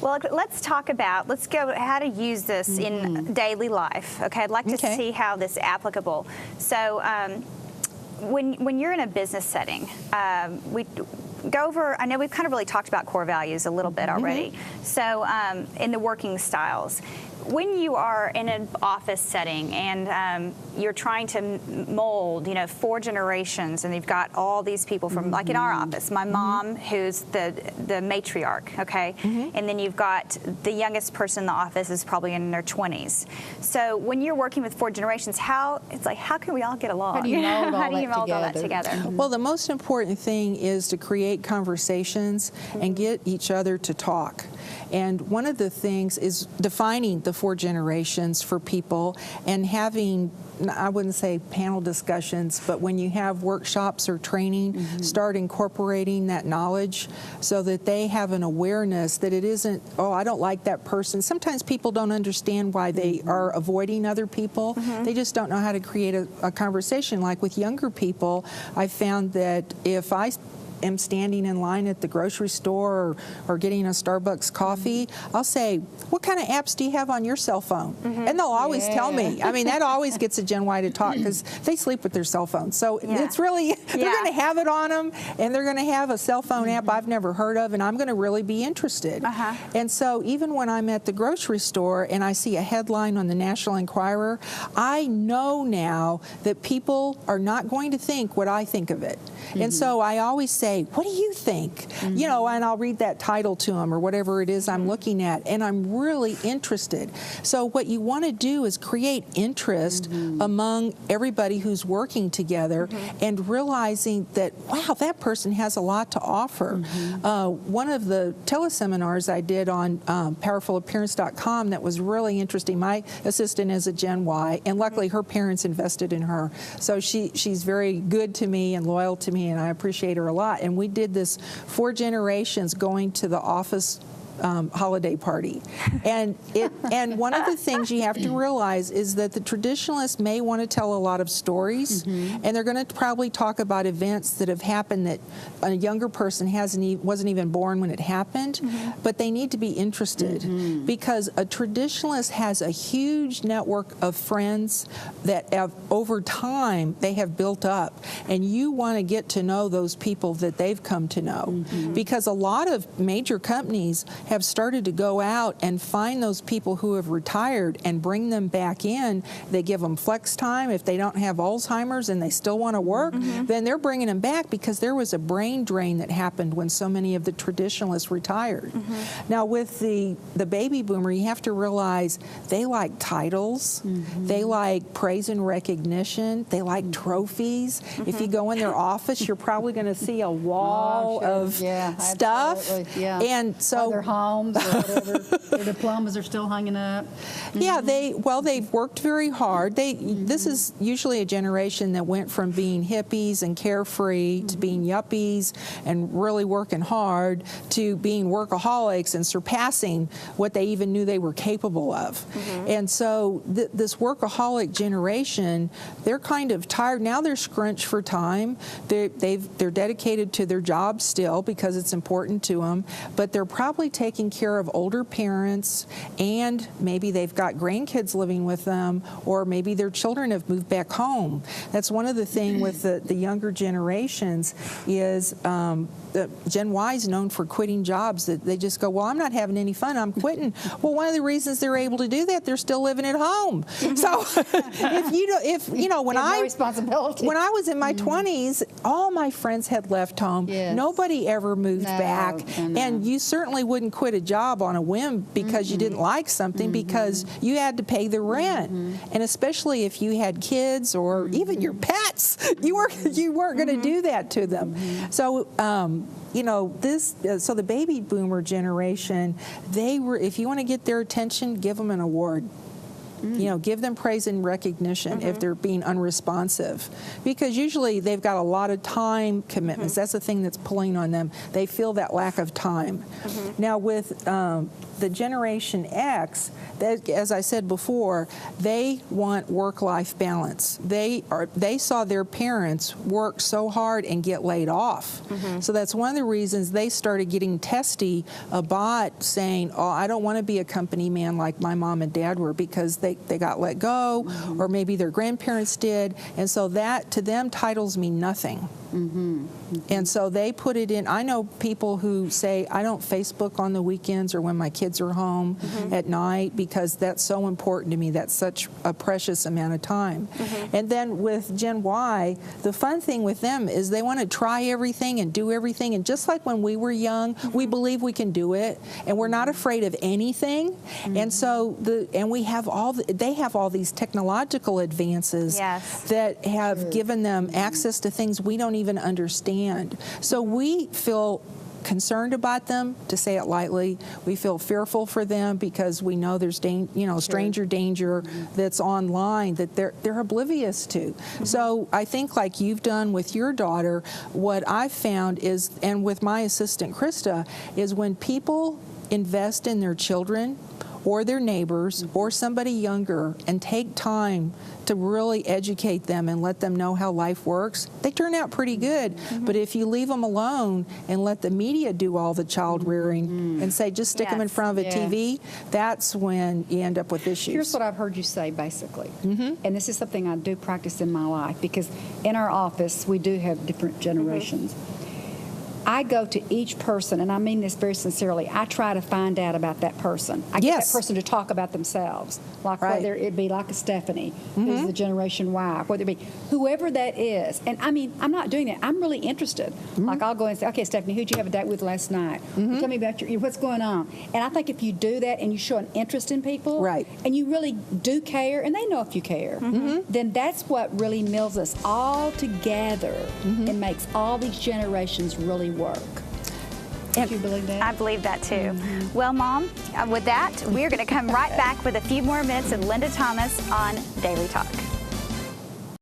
Well, let's go how to use this in daily life. Okay, I'd like to see how this is applicable. So when you're in a business setting, we go over, I know we've kind of really talked about core values a little bit already. So in the working styles, when you are in an office setting and you're trying to mold, 4 generations, and you've got all these people from, like in our office, my mom, who's the matriarch, okay, and then you've got the youngest person in the office is probably in their 20s. So when you're working with 4 generations, how can we all get along? How do you mold all that together? Well, the most important thing is to create conversations and get each other to talk. And one of the things is defining the 4 generations for people and having, I wouldn't say panel discussions, but when you have workshops or training, start incorporating that knowledge so that they have an awareness that it isn't, oh, I don't like that person. Sometimes people don't understand why they are avoiding other people. They just don't know how to create a conversation. Like with younger people, I found that if I am standing in line at the grocery store or getting a Starbucks coffee, I'll say, what kind of apps do you have on your cell phone? And they'll always tell me. I mean, that always gets a Gen Y to talk because they sleep with their cell phones. So it's really, they're going to have it on them, and they're going to have a cell phone app I've never heard of, and I'm going to really be interested. And so even when I'm at the grocery store and I see a headline on the National Enquirer, I know now that people are not going to think what I think of it. And so I always say, what do you think? And I'll read that title to them or whatever it is I'm looking at, and I'm really interested. So what you want to do is create interest among everybody who's working together and realizing that, wow, that person has a lot to offer. One of the teleseminars I did on powerfulappearance.com that was really interesting. My assistant is a Gen Y, and luckily her parents invested in her. So she's very good to me and loyal to me, and I appreciate her a lot. And we did this 4 generations going to the office holiday party. And one of the things you have to realize is that the traditionalists may want to tell a lot of stories, and they're going to probably talk about events that have happened that a younger person wasn't even born when it happened, but they need to be interested because a traditionalist has a huge network of friends that have, over time, they have built up, and you want to get to know those people that they've come to know because a lot of major companies have started to go out and find those people who have retired and bring them back in. They give them flex time. If they don't have Alzheimer's and they still want to work, then they're bringing them back because there was a brain drain that happened when so many of the traditionalists retired. Now with the baby boomer, you have to realize they like titles, they like praise and recognition, they like trophies. If you go in their office, you're probably going to see a wall of stuff. And so their homes or whatever, their diplomas are still hanging up. Yeah, they've worked very hard. This is usually a generation that went from being hippies and carefree to being yuppies and really working hard to being workaholics and surpassing what they even knew they were capable of. And so this workaholic generation, they're kind of tired. Now they're scrunched for time. They're dedicated to their jobs still because it's important to them, but they're probably taking care of older parents, and maybe they've got grandkids living with them, or maybe their children have moved back home. That's one of the things with the younger generations is Gen Y is known for quitting jobs that they just go, well, I'm not having any fun, I'm quitting. Well, one of the reasons they're able to do that, they're still living at home. So when I was in my 20s, all my friends had left home. Nobody ever moved back, and you certainly wouldn't quit a job on a whim because you didn't like something, because you had to pay the rent. And especially if you had kids or even your pets, you weren't going to do that to them. So so the baby boomer generation, if you want to get their attention, give them an award. Give them praise and recognition if they're being unresponsive, because usually they've got a lot of time commitments. That's the thing that's pulling on them. They feel that lack of time. Now with the Generation X, as I said before, they want work-life balance. They saw their parents work so hard and get laid off. So that's one of the reasons they started getting testy about saying, oh, I don't want to be a company man like my mom and dad were, because they got let go, or maybe their grandparents did. And so that, to them, titles mean nothing. And so they put it in. I know people who say, I don't Facebook on the weekends or when my kids are home at night, because that's so important to me. That's such a precious amount of time. And then with Gen Y, the fun thing with them is they want to try everything and do everything. And just like when we were young, we believe we can do it, and we're not afraid of anything. And so we have they have all these technological advances that have given them access to things we don't even understand. So we feel concerned about them, to say it lightly. We feel fearful for them because we know there's stranger danger that's online that they're oblivious to. So I think, like you've done with your daughter, what I've found is, and with my assistant Krista, is when people invest in their children or their neighbors or somebody younger and take time to really educate them and let them know how life works, they turn out pretty good. But if you leave them alone and let the media do all the child rearing and say, just stick them in front of a TV, that's when you end up with issues. Here's what I've heard you say, basically. And this is something I do practice in my life, because in our office, we do have different generations. I go to each person, and I mean this very sincerely, I try to find out about that person. I get that person to talk about themselves, like whether it be like a Stephanie, who's the Generation Y, whether it be whoever that is. And I mean, I'm not doing that. I'm really interested. Like, I'll go and say, okay, Stephanie, who'd you have a date with last night? Well, tell me about what's going on. And I think if you do that and you show an interest in people, and you really do care, and they know if you care, then that's what really melds us all together and makes all these generations really work. Do you believe that? I believe that too. Well, Mom, with that, we're going to come right back with a few more minutes of Linda Thomas on Daily Talk.